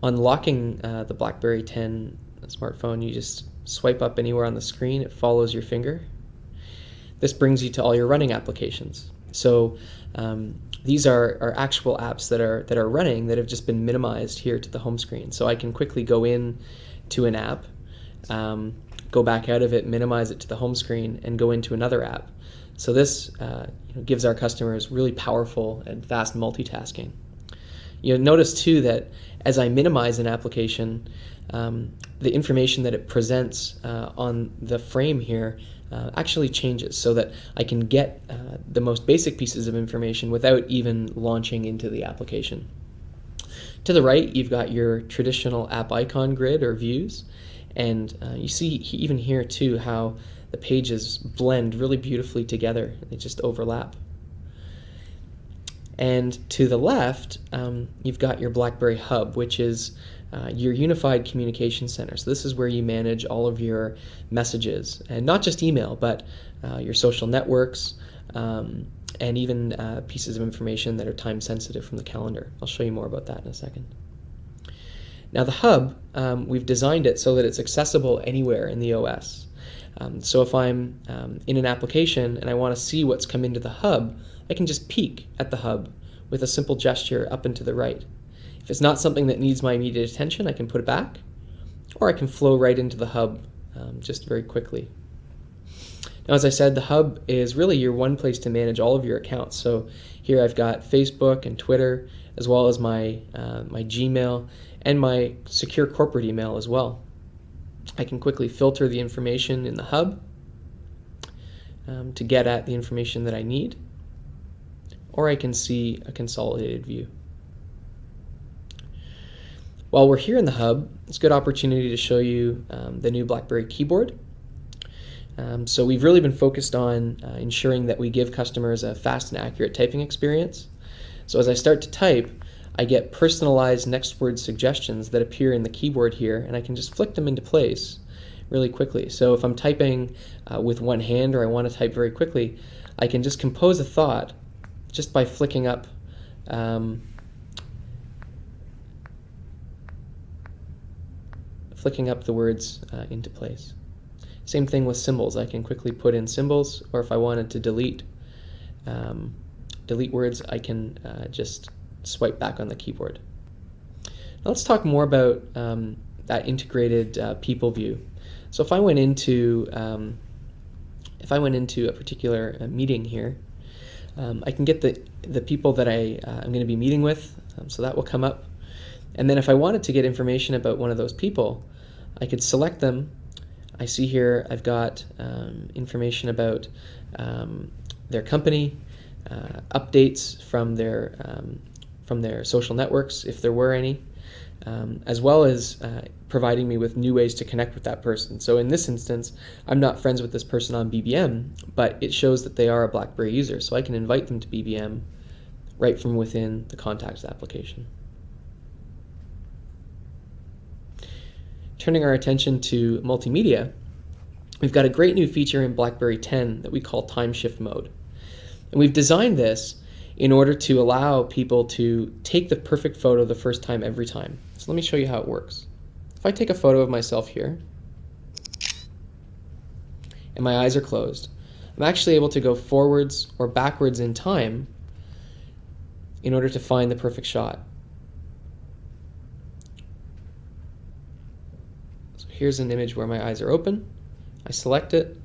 unlocking the Blackberry 10 smartphone, you just swipe up anywhere on the screen, it follows your finger. This brings you to all your running applications. So these are actual apps that are running that have just been minimized here to the home screen. So I can quickly go in to an app, go back out of it, minimize it to the home screen, and go into another app. So this gives our customers really powerful and fast multitasking. You'll notice too that as I minimize an application, the information that it presents on the frame here actually changes so that I can get the most basic pieces of information without even launching into the application. To the right, you've got your traditional app icon grid or views, and you see even here too how the pages blend really beautifully together. They just overlap. And to the left, you've got your Blackberry Hub, which is your unified communication center. So this is where you manage all of your messages, and not just email, but your social networks, and even pieces of information that are time sensitive from the calendar. I'll show you more about that in a second. Now the Hub, we've designed it so that it's accessible anywhere in the OS. So if I'm in an application and I want to see what's come into the Hub, I can just peek at the Hub with a simple gesture up and to the right. If it's not something that needs my immediate attention, I can put it back, or I can flow right into the Hub just very quickly. Now, as I said, the Hub is really your one place to manage all of your accounts. So here I've got Facebook and Twitter, as well as my Gmail and my secure corporate email as well. I can quickly filter the information in the Hub to get at the information that I need, or I can see a consolidated view. While we're here in the Hub, it's a good opportunity to show you the new Blackberry keyboard. So we've really been focused on ensuring that we give customers a fast and accurate typing experience. So as I start to type, I get personalized next word suggestions that appear in the keyboard here, and I can just flick them into place really quickly. So if I'm typing with one hand, or I want to type very quickly, I can just compose a thought just by flicking up the words into place. Same thing with symbols. I can quickly put in symbols, or if I wanted to delete words, I can just swipe back on the keyboard. Now let's talk more about that integrated people view. So if I went into a particular meeting here, I can get the people that I'm going to be meeting with, so that will come up. And then if I wanted to get information about one of those people, I could select them. I see here I've got information about their company, updates from their social networks, if there were any, as well as providing me with new ways to connect with that person. So in this instance, I'm not friends with this person on BBM, but it shows that they are a Blackberry user, so I can invite them to BBM right from within the Contacts application. Turning our attention to multimedia, we've got a great new feature in Blackberry 10 that we call Time Shift Mode. And we've designed this in order to allow people to take the perfect photo the first time every time. So let me show you how it works. If I take a photo of myself here, and my eyes are closed, I'm actually able to go forwards or backwards in time in order to find the perfect shot. So here's an image where my eyes are open. I select it.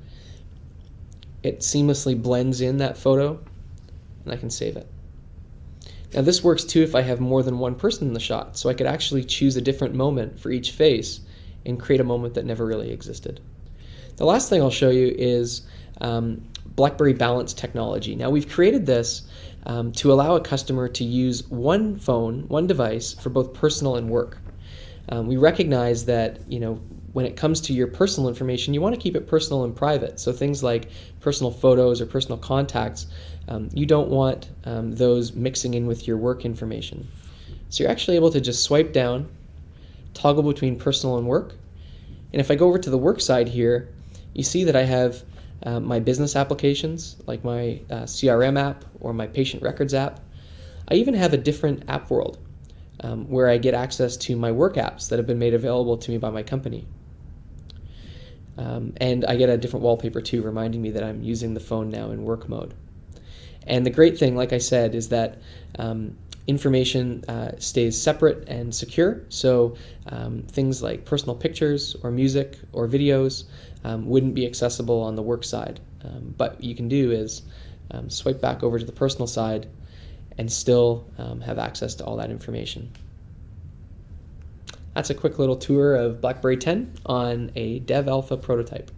It seamlessly blends in that photo, and I can save it. Now this works too if I have more than one person in the shot, so I could actually choose a different moment for each face and create a moment that never really existed. The last thing I'll show you is Blackberry Balance technology. Now we've created this to allow a customer to use one phone, one device, for both personal and work. We recognize that, when it comes to your personal information, you want to keep it personal and private. So things like personal photos or personal contacts, you don't want those mixing in with your work information. So you're actually able to just swipe down, toggle between personal and work. And if I go over to the work side here, you see that I have my business applications, like my CRM app or my patient records app. I even have a different app world. where I get access to my work apps that have been made available to me by my company. And I get a different wallpaper too, reminding me that I'm using the phone now in work mode. And the great thing, like I said, is that information stays separate and secure. So things like personal pictures or music or videos wouldn't be accessible on the work side. But what you can do is swipe back over to the personal side and still have access to all that information. That's a quick little tour of BlackBerry 10 on a Dev Alpha prototype.